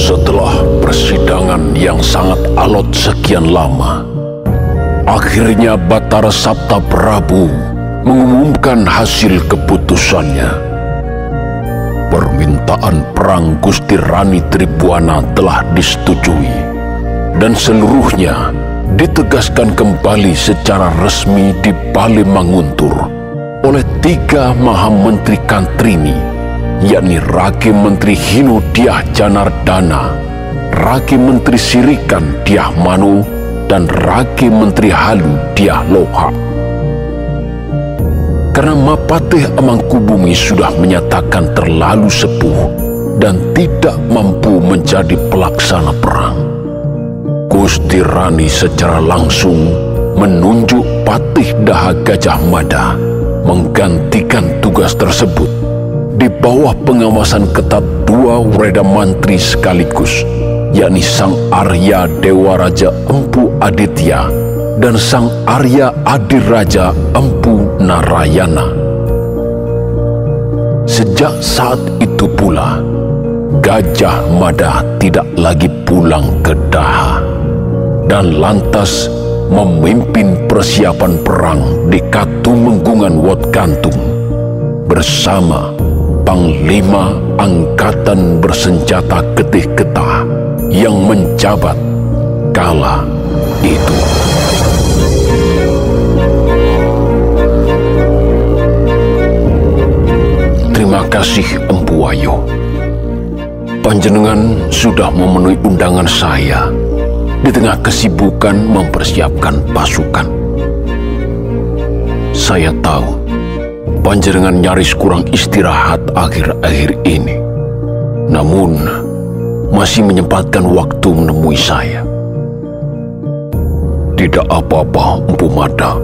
Setelah persidangan yang sangat alot sekian lama, akhirnya Batara Sapta Prabu mengumumkan hasil keputusannya. Permintaan perang Gusti Rani Tribuana telah disetujui, dan seluruhnya ditegaskan kembali secara resmi di Balai Manguntur oleh 3 Mahamentri Kantrini, yakni Raki Menteri Hinu Dyah Janardana, Raki Menteri Sirikan Dyah Manu, dan Raki Menteri Halu Dyah Loha. Karena Mapatih Amangkubumi sudah menyatakan terlalu sepuh dan tidak mampu menjadi pelaksana perang, Gusti Rani secara langsung menunjuk Patih Daha Gajah Mada menggantikan tugas tersebut di bawah pengawasan ketat 2 Wreda Mantri sekaligus, yakni Sang Arya Dewa Raja Empu Aditya dan Sang Arya Adiraja Empu Narayana. Sejak saat itu pula, Gajah Mada tidak lagi pulang ke Daha dan lantas memimpin persiapan perang di Katumenggungan Wat Gantung bersama Panglima Angkatan Bersenjata Getih Getah yang menjabat kala itu. Terima kasih Empu Wayo. Panjenengan sudah memenuhi undangan saya di tengah kesibukan mempersiapkan pasukan. Saya tahu panjenengan nyaris kurang istirahat akhir-akhir ini, namun masih menyempatkan waktu menemui saya. Tidak apa-apa, Empu Mada.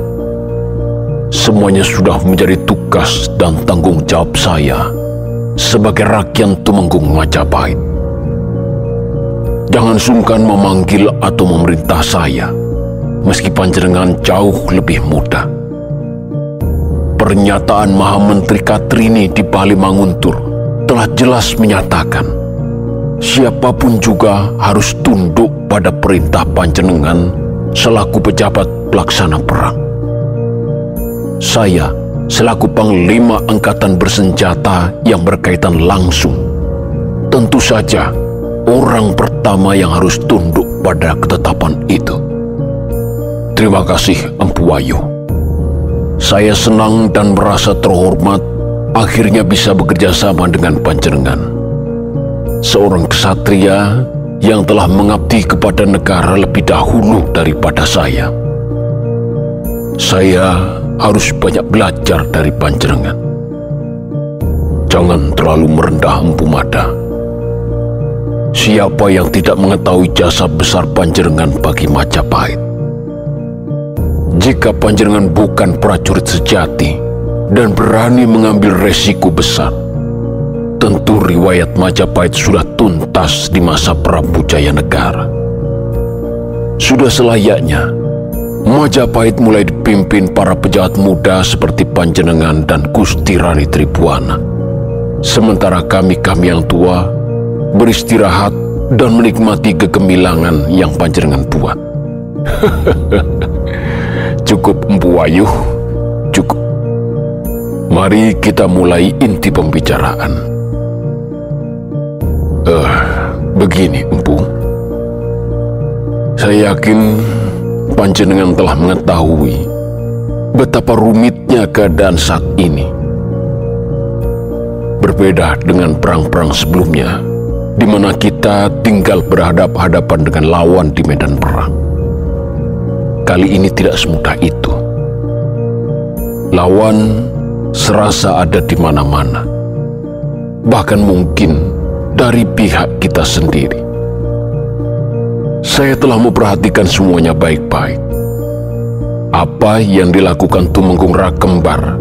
Semuanya sudah menjadi tugas dan tanggung jawab saya sebagai rakyat Tumenggung Majapahit. Jangan sungkan memanggil atau memerintah saya, meski panjenengan jauh lebih muda. Pernyataan Mahamentri Katrini di Balai Manguntur telah jelas menyatakan siapapun juga harus tunduk pada perintah panjenengan selaku pejabat pelaksana perang. Saya selaku Panglima Angkatan Bersenjata yang berkaitan langsung, tentu saja orang pertama yang harus tunduk pada ketetapan itu. Terima kasih Empu Wayo. Saya senang dan merasa terhormat akhirnya bisa bekerja sama dengan panjenengan, seorang ksatria yang telah mengabdi kepada negara lebih dahulu daripada saya. Saya harus banyak belajar dari panjenengan. Jangan terlalu merendah Empu Mada. Siapa yang tidak mengetahui jasa besar panjenengan bagi Majapahit? Jika panjenengan bukan prajurit sejati dan berani mengambil resiko besar, tentu riwayat Majapahit sudah tuntas di masa Prabu Jayanegara. Sudah selayaknya Majapahit mulai dipimpin para pejabat muda seperti panjenengan dan Gusti Rani Tribuana, sementara kami yang tua beristirahat dan menikmati kegemilangan yang panjenengan buat. Cukup Empu Wayo, cukup. Mari kita mulai inti pembicaraan. Begini Empu, saya yakin panjenengan telah mengetahui betapa rumitnya keadaan saat ini. Berbeda dengan perang-perang sebelumnya, di mana kita tinggal berhadap-hadapan dengan lawan di medan perang. Kali ini tidak semudah itu. Lawan serasa ada di mana-mana, bahkan mungkin dari pihak kita sendiri. Saya telah memperhatikan semuanya baik-baik. Apa yang dilakukan Tumenggung Rakembar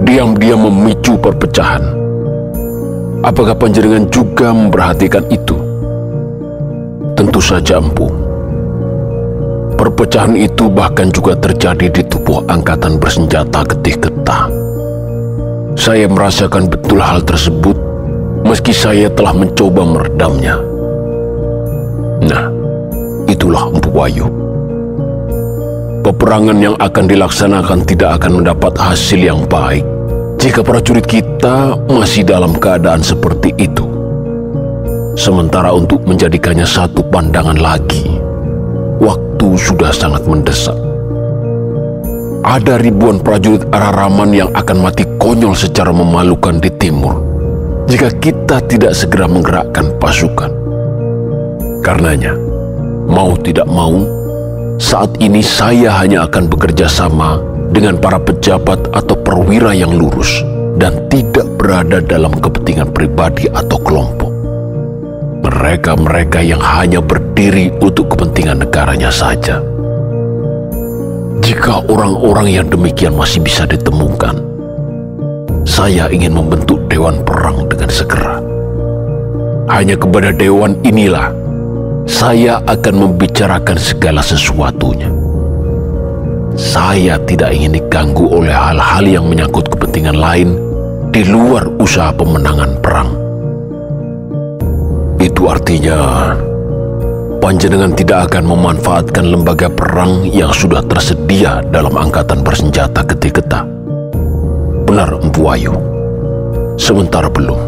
diam-diam memicu perpecahan. Apakah panjenengan juga memperhatikan itu? Tentu saja Empu. Perpecahan itu bahkan juga terjadi di tubuh Angkatan Bersenjata Getih Getah. Saya merasakan betul hal tersebut, meski saya telah mencoba meredamnya. Nah, itulah Empu Wayu. Peperangan yang akan dilaksanakan tidak akan mendapat hasil yang baik jika prajurit kita masih dalam keadaan seperti itu. Sementara untuk menjadikannya satu pandangan lagi, waktu sudah sangat mendesak. Ada ribuan prajurit Araraman yang akan mati konyol secara memalukan di timur jika kita tidak segera menggerakkan pasukan. Karenanya, mau tidak mau, saat ini saya hanya akan bekerja sama dengan para pejabat atau perwira yang lurus dan tidak berada dalam kepentingan pribadi atau kelompok. Mereka-mereka yang hanya berdiri untuk kepentingan negaranya saja. Jika orang-orang yang demikian masih bisa ditemukan, saya ingin membentuk Dewan Perang dengan segera. Hanya kepada Dewan inilah saya akan membicarakan segala sesuatunya. Saya tidak ingin diganggu oleh hal-hal yang menyangkut kepentingan lain di luar usaha pemenangan perang. Itu artinya panjenengan tidak akan memanfaatkan lembaga perang yang sudah tersedia dalam angkatan bersenjata Gede-Geta. Benar, Empu Wayu. Sementara belum.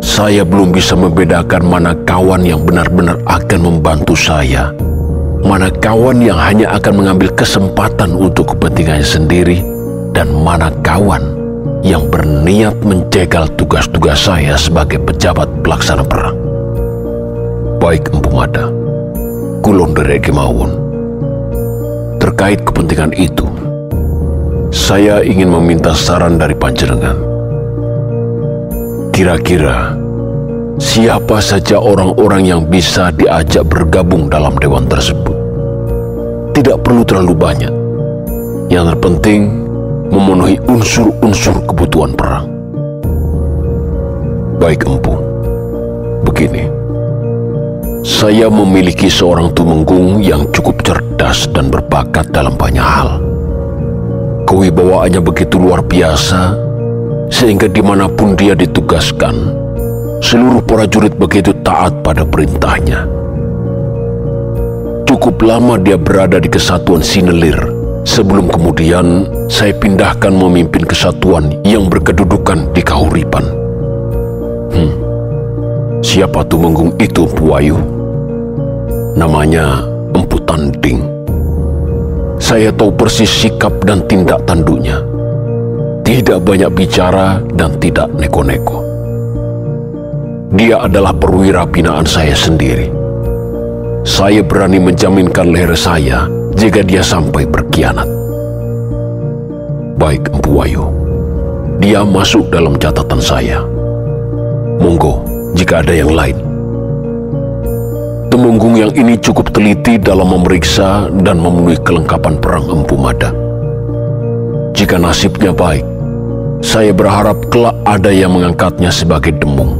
Saya belum bisa membedakan mana kawan yang benar-benar akan membantu saya, mana kawan yang hanya akan mengambil kesempatan untuk kepentingannya sendiri, dan mana kawan yang berniat menjegal tugas-tugas saya sebagai pejabat pelaksana perang. Baik, Empu Mada, kulon derek kemawon. Terkait kepentingan itu, saya ingin meminta saran dari panjenengan. Kira-kira siapa saja orang-orang yang bisa diajak bergabung dalam dewan tersebut? Tidak perlu terlalu banyak. Yang terpenting memenuhi unsur-unsur kebutuhan perang. Baik, Empu. Begini. Saya memiliki seorang tumenggung yang cukup cerdas dan berbakat dalam banyak hal. Kewibawaannya begitu luar biasa, sehingga dimanapun dia ditugaskan, seluruh prajurit begitu taat pada perintahnya. Cukup lama dia berada di kesatuan Sinelir, sebelum kemudian saya pindahkan memimpin kesatuan yang berkedudukan di Kahuripan. Siapa tumenggung itu, Empu Wayu? Namanya Empu Tanding. Saya tahu persis sikap dan tindak tanduknya. Tidak banyak bicara dan tidak neko-neko. Dia adalah perwira binaan saya sendiri. Saya berani menjaminkan leher saya jika dia sampai berkhianat. Baik, Empu Wayu. Dia masuk dalam catatan saya. Monggo, jika ada yang lain. Temenggung yang ini cukup teliti dalam memeriksa dan memenuhi kelengkapan perang Empu Mada. Jika nasibnya baik, saya berharap kelak ada yang mengangkatnya sebagai demung.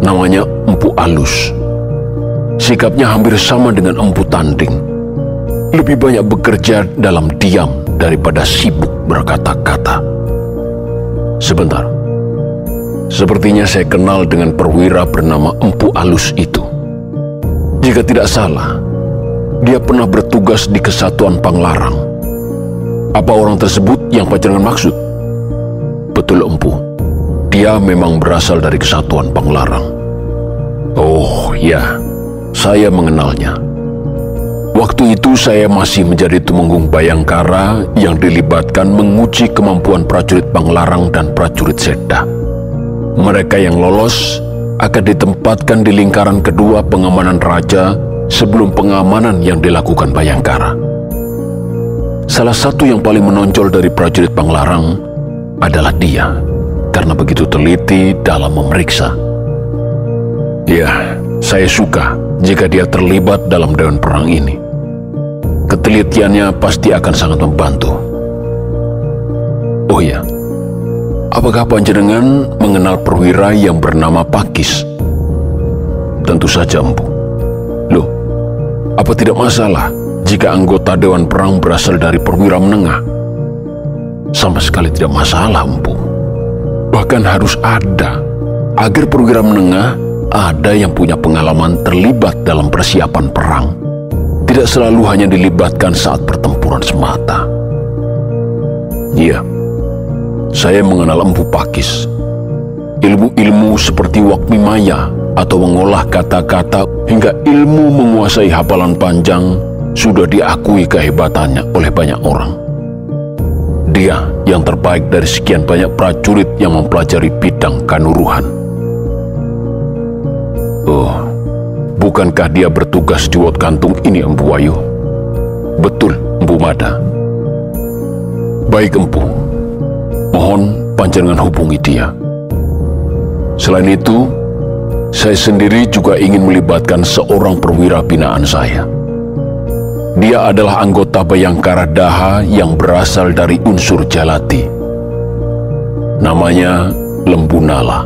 Namanya Empu Alus. Sikapnya hampir sama dengan Empu Tanding. Lebih banyak bekerja dalam diam daripada sibuk berkata-kata. Sebentar. Sepertinya saya kenal dengan perwira bernama Empu Alus itu. Jika tidak salah, dia pernah bertugas di Kesatuan Panglarang. Apa orang tersebut yang panjenengan maksud? Betul, Empu. Dia memang berasal dari Kesatuan Panglarang. Oh ya, saya mengenalnya. Waktu itu saya masih menjadi tumenggung Bayangkara yang dilibatkan menguji kemampuan prajurit Panglarang dan prajurit Seda. Mereka yang lolos akan ditempatkan di lingkaran kedua pengamanan raja sebelum pengamanan yang dilakukan Bayangkara. Salah satu yang paling menonjol dari prajurit Panglarang adalah dia, karena begitu teliti dalam memeriksa. Ya, saya suka jika dia terlibat dalam dewan perang ini. Ketelitiannya pasti akan sangat membantu. Oh ya, apakah panjenengan mengenal perwira yang bernama Pakis? Tentu saja, Empu. Loh, apa tidak masalah jika anggota Dewan Perang berasal dari perwira menengah? Sama sekali tidak masalah, Empu. Bahkan harus ada, agar perwira menengah ada yang punya pengalaman terlibat dalam persiapan perang. Tidak selalu hanya dilibatkan saat pertempuran semata. Iya, saya mengenal Empu Pakis. Ilmu-ilmu seperti Wakmimaya atau mengolah kata-kata hingga ilmu menguasai hafalan panjang sudah diakui kehebatannya oleh banyak orang. Dia yang terbaik dari sekian banyak prajurit yang mempelajari bidang kanuruhan. Oh, bukankah dia bertugas di Wat Gantung ini, Empu Wayuh? Betul, Empu Mada. Baik, Empu. Mohon panjenengan hubungi dia. Selain itu, saya sendiri juga ingin melibatkan seorang perwira binaan saya. Dia adalah anggota Bayangkara Daha yang berasal dari unsur Jalati. Namanya Lembu Nala,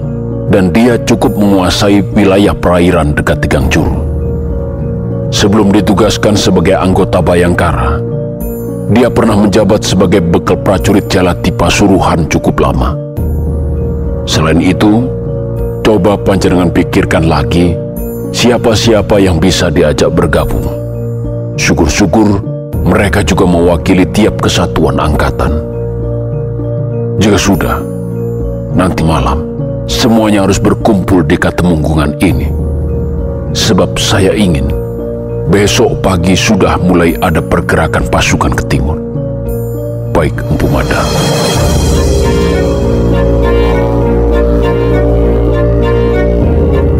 dan dia cukup menguasai wilayah perairan dekat Tigang Juru. Sebelum ditugaskan sebagai anggota Bayangkara, dia pernah menjabat sebagai bekal prajurit Jalati Pasuruhan cukup lama. Selain itu, coba panjenengan pikirkan lagi siapa-siapa yang bisa diajak bergabung. Syukur-syukur mereka juga mewakili tiap kesatuan angkatan. Jika sudah, nanti malam semuanya harus berkumpul di Katemunggungan ini. Sebab saya ingin besok pagi sudah mulai ada pergerakan pasukan ke timur. Baik, Empu Mada.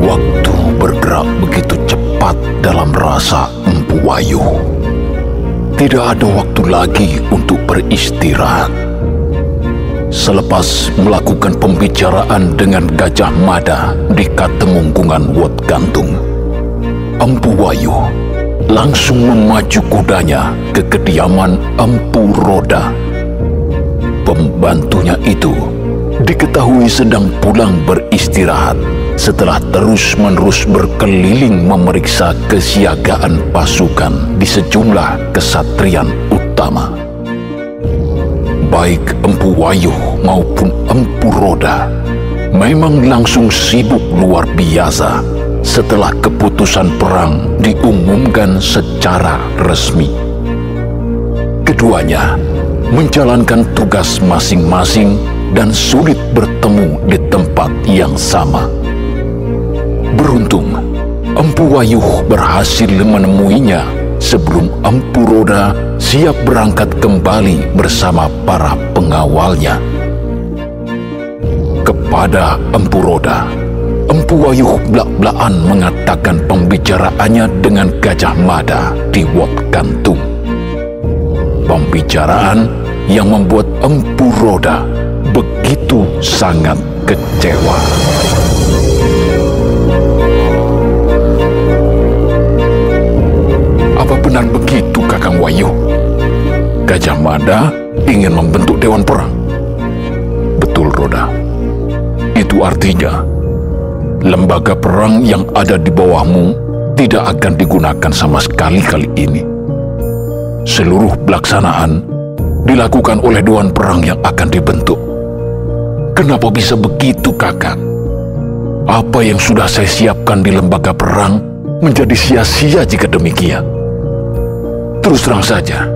Waktu bergerak begitu cepat dalam rasa Empu Wayuh. Tidak ada waktu lagi untuk beristirahat. Selepas melakukan pembicaraan dengan Gajah Mada di Katemunggungan Wat Gantung, Empu Wayuh langsung memacu kudanya ke kediaman Empu Roda. Pembantunya itu diketahui sedang pulang beristirahat setelah terus-menerus berkeliling memeriksa kesiagaan pasukan di sejumlah kesatrian utama. Baik Empu Wayuh maupun Empu Roda memang langsung sibuk luar biasa setelah keputusan perang diumumkan secara resmi. Keduanya menjalankan tugas masing-masing dan sulit bertemu di tempat yang sama. Beruntung, Empu Wayuh berhasil menemuinya sebelum Empu Roda siap berangkat kembali bersama para pengawalnya. Kepada Empu Roda, Empu Wayuh blak-blakan mengatakan pembicaraannya dengan Gajah Mada di Wat Gantung. Pembicaraan yang membuat Empu Roda begitu sangat kecewa. Apa benar begitu, Kakang Wayuh? Gajah Mada ingin membentuk Dewan Perang? Betul, Roda. Itu artinya lembaga perang yang ada di bawahmu tidak akan digunakan sama sekali kali ini. Seluruh pelaksanaan dilakukan oleh Dewan Perang yang akan dibentuk. Kenapa bisa begitu, Kakak? Apa yang sudah saya siapkan di lembaga perang menjadi sia-sia jika demikian. Terus terang saja,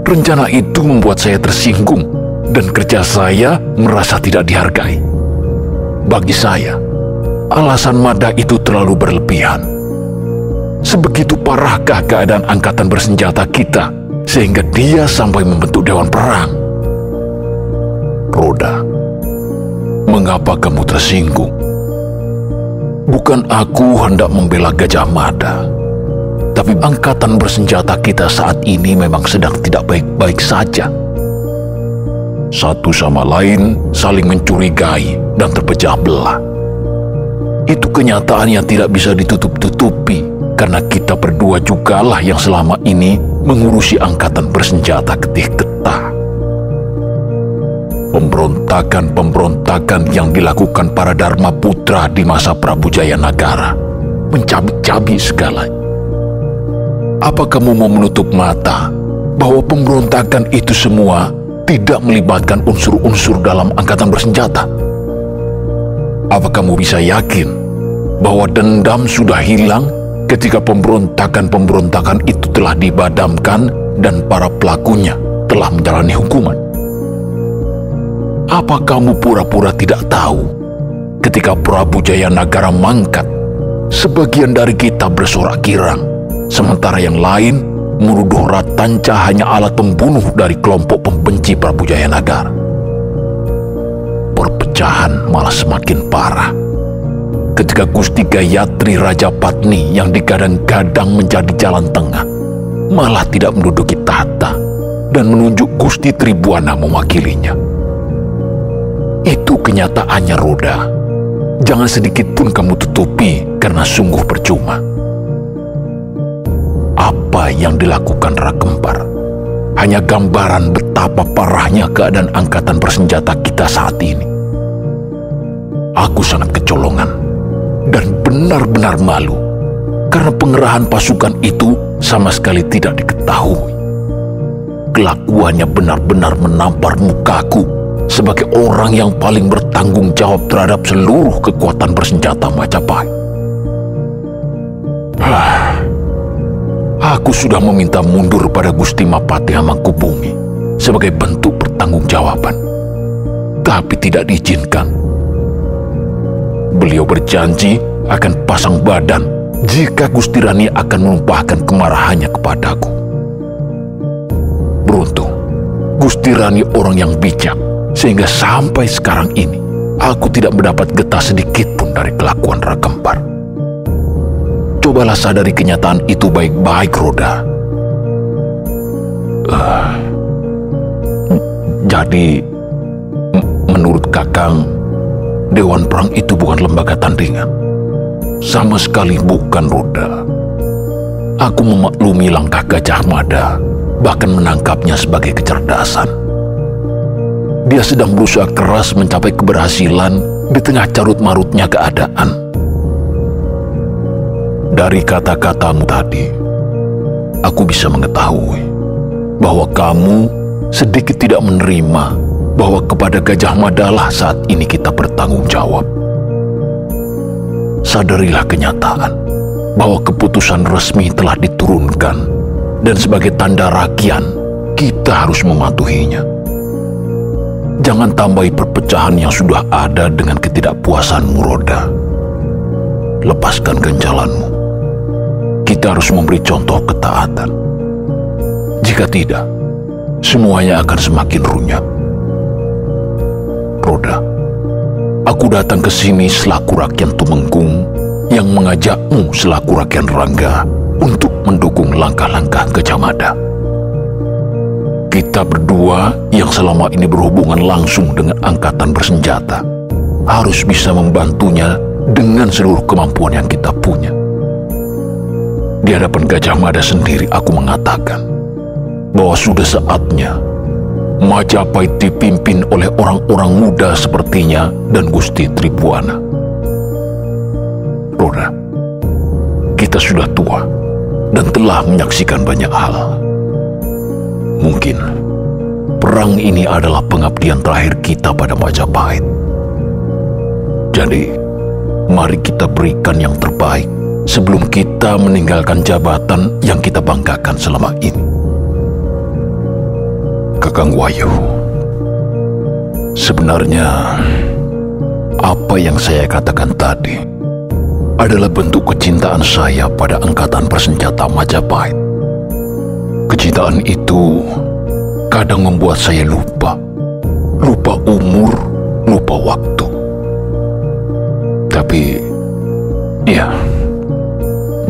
rencana itu membuat saya tersinggung dan kerja saya merasa tidak dihargai. Bagi saya, alasan Mada itu terlalu berlebihan. Sebegitu parahkah keadaan angkatan bersenjata kita sehingga dia sampai membentuk Dewan Perang? Roda, mengapa kamu tersinggung? Bukan aku hendak membela Gajah Mada, tapi angkatan bersenjata kita saat ini memang sedang tidak baik-baik saja. Satu sama lain saling mencurigai dan terpecah belah. Itu kenyataan yang tidak bisa ditutup-tutupi, karena kita berdua jugalah yang selama ini mengurusi angkatan bersenjata Getih Getah. Pemberontakan-pemberontakan yang dilakukan para Dharma Putra di masa Prabu Jayanagara mencabik-cabik segalanya. Apa kamu mau menutup mata bahwa pemberontakan itu semua tidak melibatkan unsur-unsur dalam angkatan bersenjata? Apa kamu bisa yakin bahwa dendam sudah hilang ketika pemberontakan-pemberontakan itu telah dibadamkan dan para pelakunya telah menjalani hukuman? Apa kamu pura-pura tidak tahu ketika Prabu Jayanagara mangkat, sebagian dari kita bersorak girang, sementara yang lain menuduh Ratanca hanya alat pembunuh dari kelompok pembenci Prabu Jayanagara? Perpecahan malah semakin parah ketika Gusti Gayatri Rajapatni yang digadang-gadang menjadi jalan tengah malah tidak menduduki tahta dan menunjuk Gusti Tribuana mewakilinya. Itu kenyataannya, Roda. Jangan sedikit pun kamu tutupi karena sungguh percuma. Apa yang dilakukan Rakempar hanya gambaran betapa parahnya keadaan angkatan bersenjata kita saat ini. Aku sangat kecolongan dan benar-benar malu karena pengerahan pasukan itu sama sekali tidak diketahui. Kelakuannya benar-benar menampar mukaku sebagai orang yang paling bertanggung jawab terhadap seluruh kekuatan bersenjata Majapahit. Aku sudah meminta mundur pada Gusti Mapati Hamangkubumi sebagai bentuk pertanggungjawaban, tapi tidak diizinkan. Beliau berjanji akan pasang badan jika Gusti Rani akan menumpahkan kemarahannya kepadaku. Beruntung, Gusti Rani orang yang bijak, sehingga sampai sekarang ini aku tidak mendapat getah sedikit pun dari kelakuan Rakempar. Cobalah sadari kenyataan itu baik-baik, Roda. Jadi, menurut Kakang, Dewan Perang itu bukan lembaga tandingan? Sama sekali bukan, Roda. Aku memaklumi langkah Gajah Mada, bahkan menangkapnya sebagai kecerdasan. Dia sedang berusaha keras mencapai keberhasilan di tengah carut-marutnya keadaan. Dari kata-katamu tadi, aku bisa mengetahui bahwa kamu sedikit tidak menerima bahwa kepada Gajah Mada lah saat ini kita bertanggung jawab. Sadarilah kenyataan bahwa keputusan resmi telah diturunkan dan sebagai tanda rakyat kita harus mematuhinya. Jangan tambahi perpecahan yang sudah ada dengan ketidakpuasanmu, Roda. Lepaskan ganjalanmu. Kita harus memberi contoh ketaatan. Jika tidak, semuanya akan semakin runyam. Roda, aku datang ke sini selaku rakyat Tumenggung yang mengajakmu selaku rakyat Rangga untuk mendukung langkah-langkah Gajah Mada. Kita berdua yang selama ini berhubungan langsung dengan angkatan bersenjata harus bisa membantunya dengan seluruh kemampuan yang kita punya. Di hadapan Gajah Mada sendiri aku mengatakan bahwa sudah saatnya Majapahit dipimpin oleh orang-orang muda sepertinya dan Gusti Tribuana. Roda, kita sudah tua dan telah menyaksikan banyak hal. Mungkin perang ini adalah pengabdian terakhir kita pada Majapahit. Jadi, mari kita berikan yang terbaik sebelum kita meninggalkan jabatan yang kita banggakan selama ini. Kakang Wayu, sebenarnya apa yang saya katakan tadi adalah bentuk kecintaan saya pada angkatan bersenjata Majapahit. Kecintaan itu kadang membuat saya lupa umur, lupa waktu. Tapi, ya,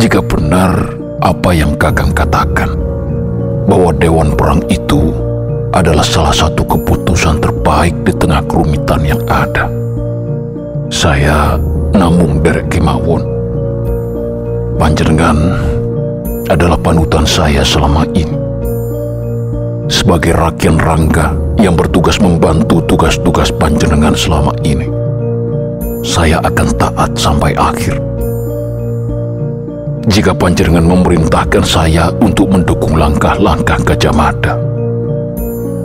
jika benar apa yang Kakang katakan, bahwa Dewan Perang itu adalah salah satu keputusan terbaik di tengah kerumitan yang ada, saya namung derek kemawon. Panjenengan adalah panutan saya selama ini. Sebagai rakyat Rangga yang bertugas membantu tugas-tugas panjenengan selama ini, saya akan taat sampai akhir. Jika panjenengan memerintahkan saya untuk mendukung langkah-langkah Gajah Mada,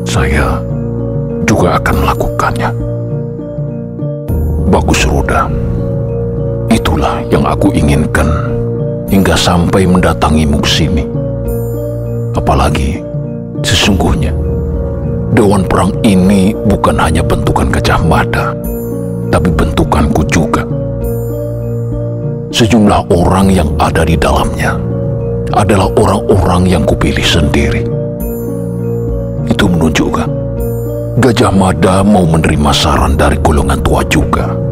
saya juga akan melakukannya. Bagus, Roda. Itu itulah yang aku inginkan hingga sampai mendatangimu ke sini. Apalagi, sesungguhnya, Dewan Perang ini bukan hanya bentukan Gajah Mada, tapi bentukanku juga. Sejumlah orang yang ada di dalamnya adalah orang-orang yang kupilih sendiri. Itu menunjukkan Gajah Mada mau menerima saran dari golongan tua juga.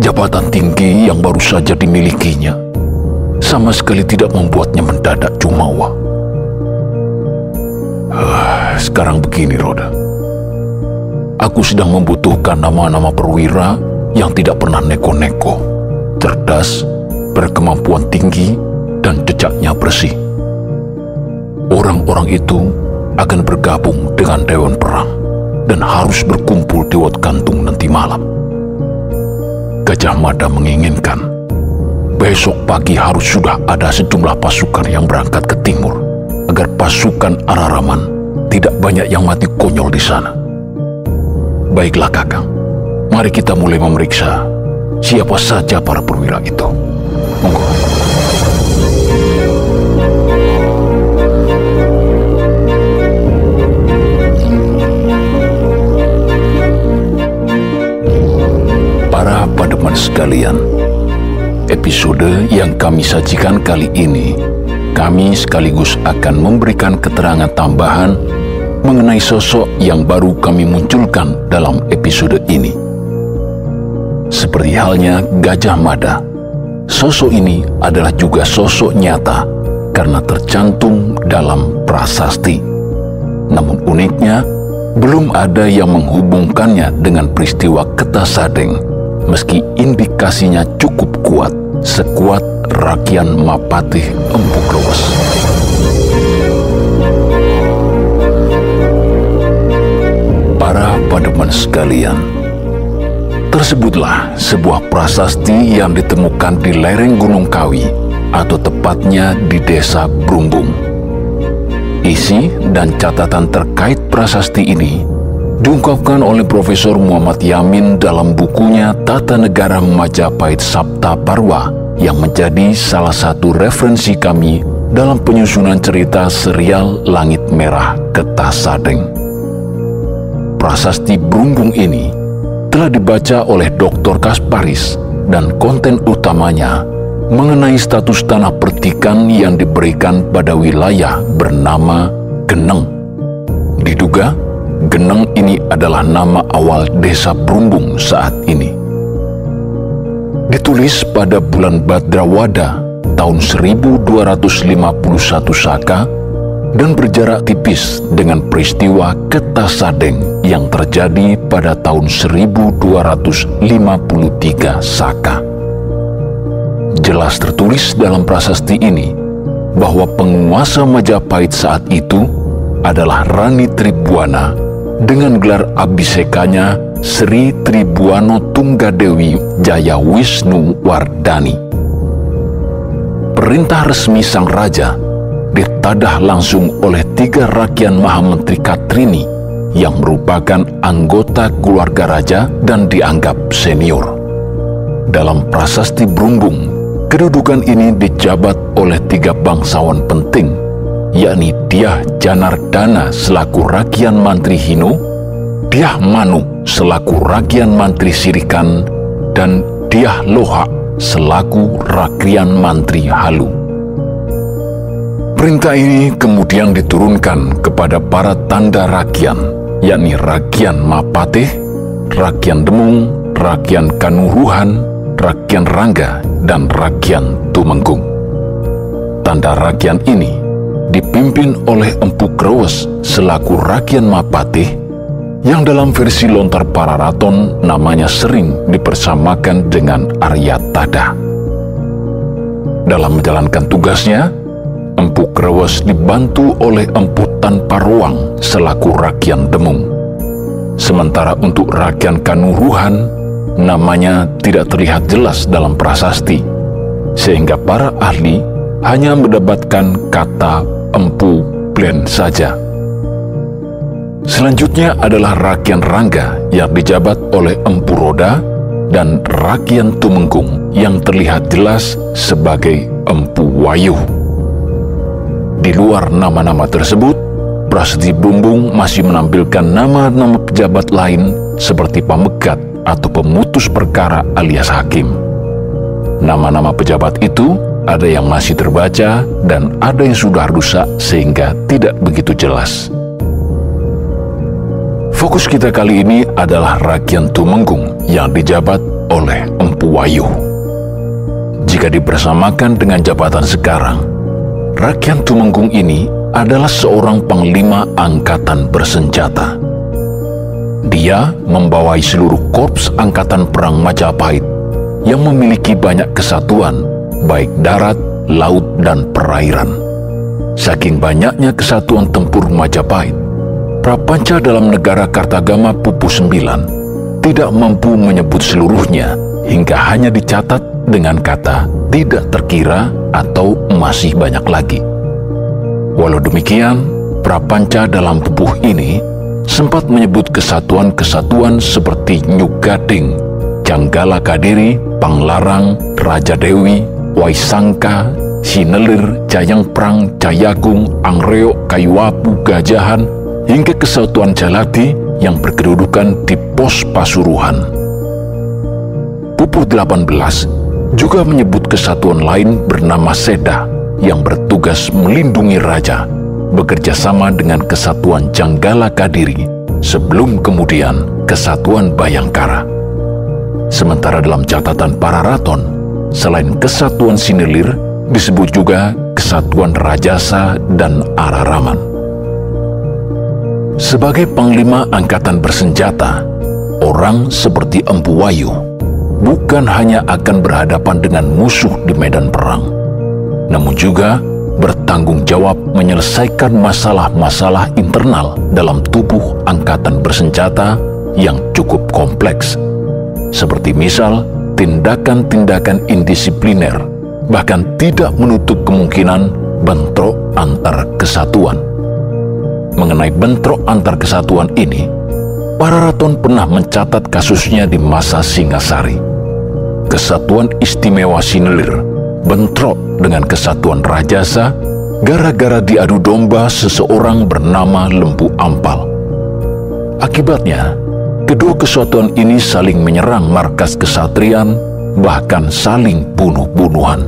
Jabatan tinggi yang baru saja dimilikinya sama sekali tidak membuatnya mendadak jumawa. Sekarang begini, Roda. Aku sedang membutuhkan nama-nama perwira yang tidak pernah neko-neko, cerdas, berkemampuan tinggi, dan jejaknya bersih. Orang-orang itu akan bergabung dengan Dewan Perang dan harus berkumpul di Wat Gantung nanti malam. Gajah Mada menginginkan besok pagi harus sudah ada sejumlah pasukan yang berangkat ke timur, agar pasukan Araraman tidak banyak yang mati konyol di sana. Baiklah Kakang, mari kita mulai memeriksa siapa saja para perwira itu. Monggo. Para pademan sekalian, episode yang kami sajikan kali ini, kami sekaligus akan memberikan keterangan tambahan mengenai sosok yang baru kami munculkan dalam episode ini. Seperti halnya Gajah Mada, sosok ini adalah juga sosok nyata karena tercantum dalam prasasti. Namun uniknya, belum ada yang menghubungkannya dengan peristiwa Kertasadeng, meski indikasinya cukup kuat, sekuat Rakian Mapatih Empu Krewes. Para pademan sekalian, tersebutlah sebuah prasasti yang ditemukan di lereng Gunung Kawi, atau tepatnya di Desa Brumbung. Isi dan catatan terkait prasasti ini diungkapkan oleh Profesor Muhammad Yamin dalam bukunya Tata Negara Majapahit Sabta Parwa, yang menjadi salah satu referensi kami dalam penyusunan cerita serial Langit Merah Kertasadeng. Prasasti Brumbung ini telah dibaca oleh Dr. Kasparis dan konten utamanya mengenai status tanah pertikan yang diberikan pada wilayah bernama Geneng. Diduga Geneng ini adalah nama awal desa Brumbung saat ini. Ditulis pada bulan Badrawada tahun 1251 Saka dan berjarak tipis dengan peristiwa Kertasadeng yang terjadi pada tahun 1253 Saka. Jelas tertulis dalam prasasti ini bahwa penguasa Majapahit saat itu adalah Rani Tribuana dengan gelar abhisekanya Sri Tribuano Tunggadewi Jaya Wisnu Wardani. Perintah resmi sang raja ditadah langsung oleh 3 rakyat Mahamentri Katrini yang merupakan anggota keluarga raja dan dianggap senior. Dalam prasasti Brumbung, kedudukan ini dijabat oleh 3 bangsawan penting, yakni Dyah Janardana selaku Rakian Mantri Hino, Dyah Manu selaku Rakian Mantri Sirikan, dan Dyah Loha selaku Rakian Mantri Halu. Perintah ini kemudian diturunkan kepada para tanda rakian, yakni Rakian Mapatih, Rakian Demung, Rakian Kanuruhan, Rakian Rangga, dan Rakian Tumenggung. Tanda rakian ini dipimpin oleh Empu Krewes selaku Rakian Mapatih, yang dalam versi Lontar Pararaton namanya sering dipersamakan dengan Arya Tada. Dalam menjalankan tugasnya, Empu Krewes dibantu oleh Empu Tanpa Ruang selaku Rakian Demung. Sementara untuk Rakian Kanuruhan, namanya tidak terlihat jelas dalam prasasti, sehingga para ahli hanya mendapatkan kata Empu Plen saja. Selanjutnya adalah Rakian Rangga yang dijabat oleh Empu Roda dan Rakian Tumenggung yang terlihat jelas sebagai Empu Wayuh. Di luar nama-nama tersebut, Prasasti Bumbung masih menampilkan nama-nama pejabat lain seperti pamegat atau pemutus perkara alias hakim. Nama-nama pejabat itu ada yang masih terbaca dan ada yang sudah rusak sehingga tidak begitu jelas. Fokus kita kali ini adalah Rakian Tumenggung yang dijabat oleh Empu Wayuh. Jika dipersamakan dengan jabatan sekarang, Rakian Tumenggung ini adalah seorang panglima angkatan bersenjata. Dia membawai seluruh korps angkatan perang Majapahit yang memiliki banyak kesatuan, baik darat, laut, dan perairan. Saking banyaknya kesatuan tempur Majapahit, Prapanca dalam negara Kartagama Pupuh IX tidak mampu menyebut seluruhnya hingga hanya dicatat dengan kata tidak terkira atau masih banyak lagi. Walau demikian, Prapanca dalam pupuh ini sempat menyebut kesatuan-kesatuan seperti Nyugading, Janggala Kadiri, Panglarang, Raja Dewi, Waisangka, Sinelir, Jayangprang, Jayagung, Angreok, Kayuwapu, Gajahan, hingga kesatuan Jaladi yang berkedudukan di pos Pasuruan. Pupuh 18 juga menyebut kesatuan lain bernama Seda yang bertugas melindungi raja, bekerja sama dengan kesatuan Janggala Kadiri sebelum kemudian kesatuan Bayangkara. Sementara dalam catatan Pararaton, selain kesatuan Sinelir, disebut juga kesatuan Rajasa dan Araraman. Sebagai panglima angkatan bersenjata, orang seperti Empu Wayuh bukan hanya akan berhadapan dengan musuh di medan perang, namun juga bertanggung jawab menyelesaikan masalah-masalah internal dalam tubuh angkatan bersenjata yang cukup kompleks, seperti misal tindakan-tindakan indisipliner, bahkan tidak menutup kemungkinan bentrok antar kesatuan. Mengenai bentrok antar kesatuan ini, Pararaton pernah mencatat kasusnya di masa Singasari. Kesatuan Istimewa Sinelir bentrok dengan kesatuan Rajasa gara-gara diadu domba seseorang bernama Lempu Ampal. Akibatnya, kedua kesatuan ini saling menyerang markas kesatrian, bahkan saling bunuh-bunuhan.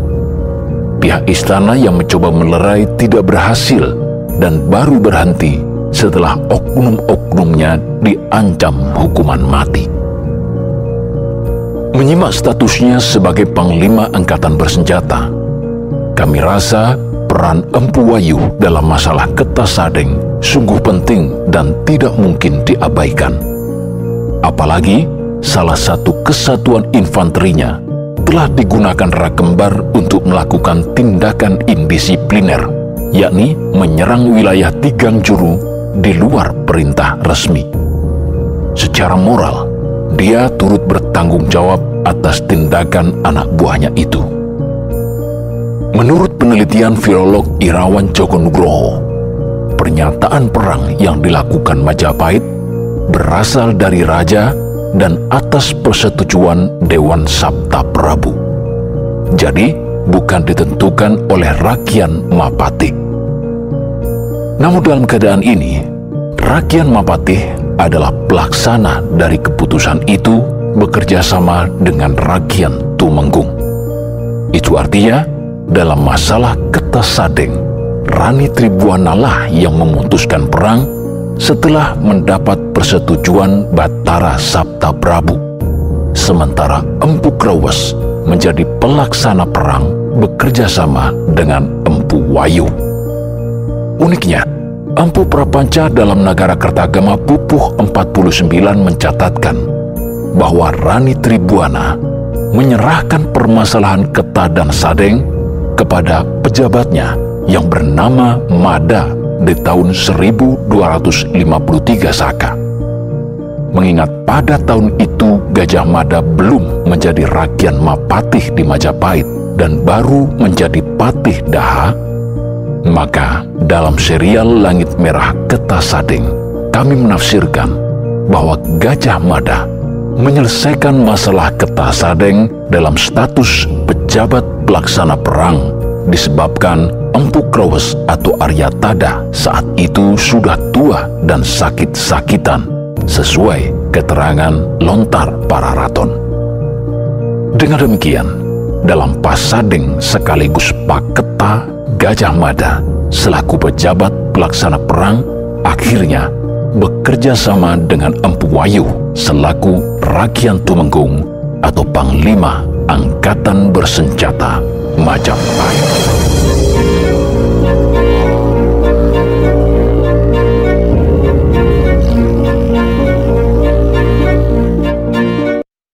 Pihak istana yang mencoba melerai tidak berhasil dan baru berhenti setelah oknum-oknumnya diancam hukuman mati. Menyimak statusnya sebagai panglima angkatan bersenjata, kami rasa peran Empu Wayuh dalam masalah Kertasadeng sungguh penting dan tidak mungkin diabaikan. Apalagi salah satu kesatuan infanterinya telah digunakan Rakembar untuk melakukan tindakan indisipliner, yakni menyerang wilayah Tigangjuru di luar perintah resmi. Secara moral, dia turut bertanggung jawab atas tindakan anak buahnya itu. Menurut penelitian filolog Irawan Djoko Nugroho, pernyataan perang yang dilakukan Majapahit berasal dari raja dan atas persetujuan Dewan Sabta Prabu. Jadi, bukan ditentukan oleh Rakian Mapatih. Namun dalam keadaan ini, Rakian Mapatih adalah pelaksana dari keputusan itu bekerja sama dengan Rakian Tumenggung. Itu artinya, dalam masalah Kertasadeng, Rani Tribuana lah yang memutuskan perang setelah mendapat persetujuan Batara Sabta Prabu. Sementara Empu Krewes menjadi pelaksana perang bekerja sama dengan Empu Wayuh. Uniknya, Empu Prapanca dalam Nagara Kertagama Pupuh 49 mencatatkan bahwa Rani Tribuana menyerahkan permasalahan Kerta dan Sadeng kepada pejabatnya yang bernama Mada di tahun 1253 Saka. Mengingat pada tahun itu Gajah Mada belum menjadi Rakian Mapatih di Majapahit dan baru menjadi Patih Daha, maka dalam serial Langit Merah Kertasadeng kami menafsirkan bahwa Gajah Mada menyelesaikan masalah Kertasadeng dalam status pejabat pelaksana perang disebabkan Empu Krowes atau Aryatada saat itu sudah tua dan sakit-sakitan, sesuai keterangan lontar para raton. Dengan demikian, dalam Pasadeng sekaligus Paketa Gajah Mada selaku pejabat pelaksana perang akhirnya bekerja sama dengan Empu Wayuh selaku Ragian Tumenggung atau Panglima Angkatan Bersenjata Majapahit.